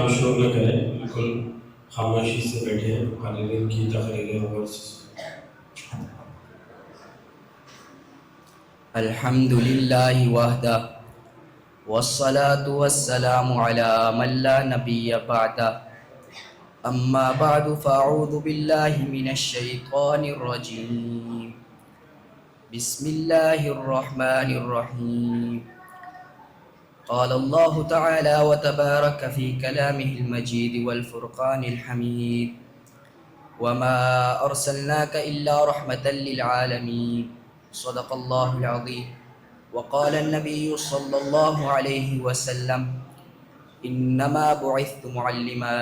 کلام شروع نہ کریں، بالکل خاموشی سے بیٹھے ہیں، قالین کی تقریریں اور الحمد للہ وحدہ والصلاة والسلام علی من لا نبی بعدہ اما بعد فاعوذ باللہ من الشیطان الرجیم بسم اللہ الرحمن الرحیم قال اللہ تعالی وتبارک فی کلامہ المجید والفرقان الحمید وما ارسلناک الا رحمتا للعالمین صدق اللہ العظیم وقال النبی صلی اللہ علیہ وسلم انما بعثت معلما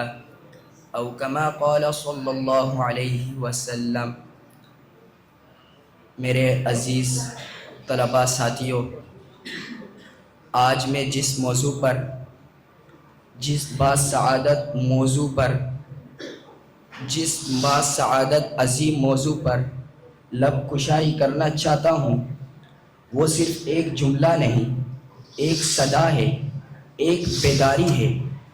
او کما قال صلی اللہ علیہ وسلم۔ میرے عزیز طلباء ساتھیوں، آج میں جس باسعادت عظیم موضوع پر لب کشائی کرنا چاہتا ہوں، وہ صرف ایک جملہ نہیں، ایک صدا ہے، ایک بیداری ہے،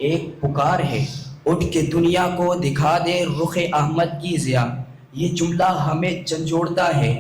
ایک پکار ہے، اٹھ کے دنیا کو دکھا دے رخ احمد کی ضیاء۔ یہ جملہ ہمیں جھنجھوڑتا ہے،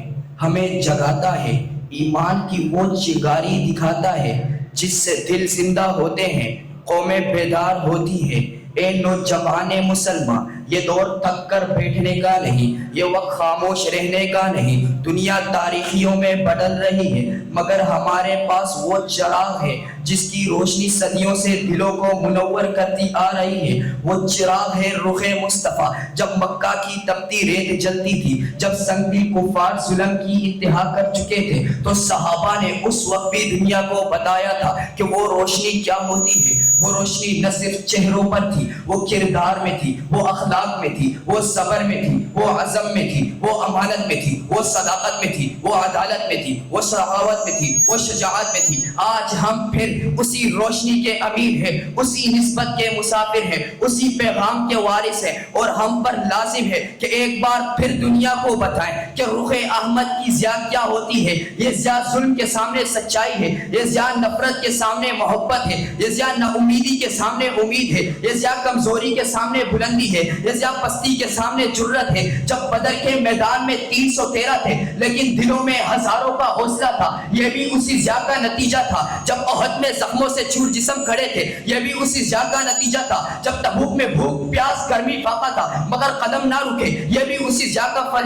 ہمیں جگاتا ہے، ایمان کی وہ چنگاری دکھاتا ہے جس سے دل زندہ ہوتے ہیں، قومیں بیدار ہوتی ہیں۔ اے نوجوان مسلمان، یہ دور تھک کر بیٹھنے کا نہیں، یہ وقت خاموش رہنے کا نہیں۔ دنیا تاریخیوں میں بدل رہی ہے، مگر ہمارے پاس وہ چراغ ہے جس کی روشنی صدیوں سے دلوں کو منور کرتی آ رہی ہے۔ وہ چراغ ہے رخ مصطفیٰ۔ جب مکہ کی تپتی ریت جلتی تھی، جب سنگی کفار ظلم کی انتہا کر چکے تھے، تو صحابہ نے اس وقت بھی دنیا کو بتایا تھا کہ وہ روشنی کیا ہوتی ہے۔ وہ روشنی نہ صرف چہروں پر تھی، وہ کردار میں تھی، وہ اخلاق میں تھی، وہ صبر میں تھی، وہ عزم میں تھی، وہ امانت میں تھی، وہ صداقت میں تھی، وہ عدالت میں تھی، وہ شہامت میں تھی، وہ شجاعت میں تھی۔ آج ہم پھر اسی روشنی کے امیر ہیں، اسی نسبت کے مسافر ہیں، اسی پیغام کے وارث ہیں، اور ہم پر لازم ہے کہ ایک بار پھر دنیا کو بتائیں کہ رخ احمد کی ضیاء کیا ہوتی ہے۔ یہ ضیاء ظلم کے سامنے سچائی ہے، یہ ضیاء نفرت کے سامنے محبت ہے، یہ ضیاء نا امیدی کے سامنے امید ہے، یہ ضیاء کمزوری کے سامنے بلندی ہے، یہ ضیاء پستی کے سامنے جرت ہے۔ جب بدر کے میدان میں 313 تھے لیکن دلوں میں ہزاروں کا حوصلہ تھا، یہ بھی اسی ضیاء کا نتیجہ تھا۔ جب احد میں زخموں سے چور جسم کھڑے تھے، یہ بھی اسی ضیاء کا نتیجہ تھا۔ جب تبوک میں بھوک پیاس گرمی فاقہ تھا مگر قدم نہ رکے، یہ بھی اسی ضیاء کا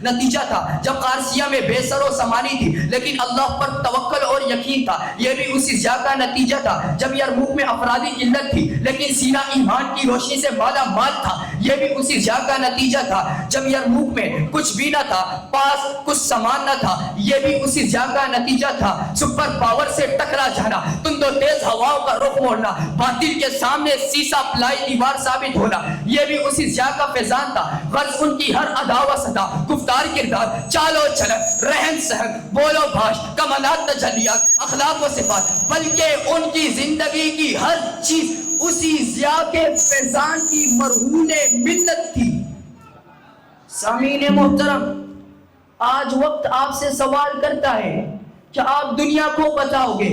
نتیجہ تھا۔ جب قادسیہ میں بے سر و سامانی تھی لیکن اللہ پر توکل اور یقین تھا، یہ بھی اسی ضیاء کا نتیجہ تھا۔ جب یرموک میں افرادی قلت تھی لیکن سینہ ایمان کی روشنی سے مالا مال تھا، یہ بھی اسی ضیاء کا نتیجہ تھا۔ جب یرموک میں کچھ بھی نہ تھا، پاس کچھ سامان نہ تھا، یہ بھی اسی ضیاء کا نتیجہ تھا۔ سپر پاور سے ٹکرا جانا، تند و تیز ہواؤں کا رخ موڑنا، باطل کے سامنے سیسا پلائی دیوار ثابت ہونا، یہ بھی اسی ضیاء کا فیضان تھا۔ غرض ان کی ہر ادا و سدا، گفتار کردار، چال و چلن، رہن سہن، بول و بھاش، کمالات تجلیات، اخلاق و صفات، بلکہ ان کی زندگی کی ہر چیز اسی ضیاء کے فیضان کی مرہون منت تھی۔ سامعین محترم، آج وقت آپ سے سوال کرتا ہے کہ آپ دنیا کو بتاؤ گے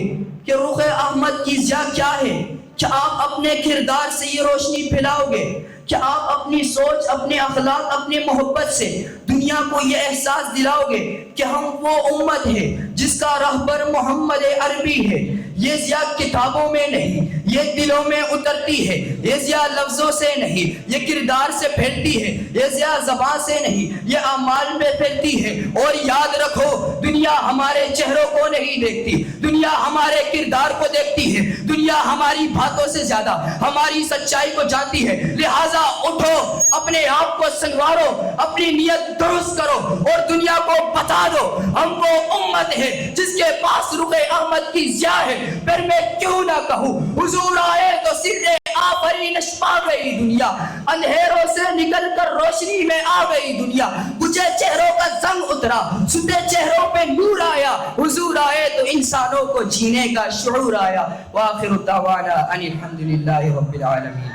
کہ رخ احمد کی ضیاء کیا ہے؟ کیا آپ اپنے کردار سے یہ روشنی پھیلاؤ گے؟ کیا آپ اپنی سوچ، اپنے اخلاق، اپنے محبت سے دنیا کو یہ احساس دلاؤ گے کہ ہم وہ امت ہے جس کا رہبر محمد عربی ہے؟ یہ ضیاء کتابوں میں نہیں، یہ دلوں میں اترتی ہے۔ یہ ضیاء لفظوں سے نہیں، یہ کردار سے پھیلتی ہے۔ یہ ضیاء زبان سے نہیں، یہ اعمال میں پھیلتی ہے۔ اور یاد رکھو، دنیا ہمارے چہروں کو نہیں دیکھتی، دنیا ہمارے کردار کو دیکھتی ہے۔ دنیا ہماری باتوں سے زیادہ ہماری سچائی کو جانتی ہے۔ لہٰذا اٹھو، اپنے آپ کو سنوارو، اپنی نیت درست کرو اور دنیا کو بتا دو ہم وہ امت ہے جس کے پاس رخ احمد کی ضیاء ہے۔ پھر میں کیوں نہ کہوں، حضور آئے تو سر آفرینش پا گئی دنیا، اندھیروں سے نکل کر روشنی میں آ گئی دنیا۔ بجھے چہروں کا زنگ اترا، ستے چہروں پہ نور آیا، حضور آئے تو انسانوں کو جینے کا شعور آیا۔ وآخر دعوانا ان الحمد للہ رب العالمین۔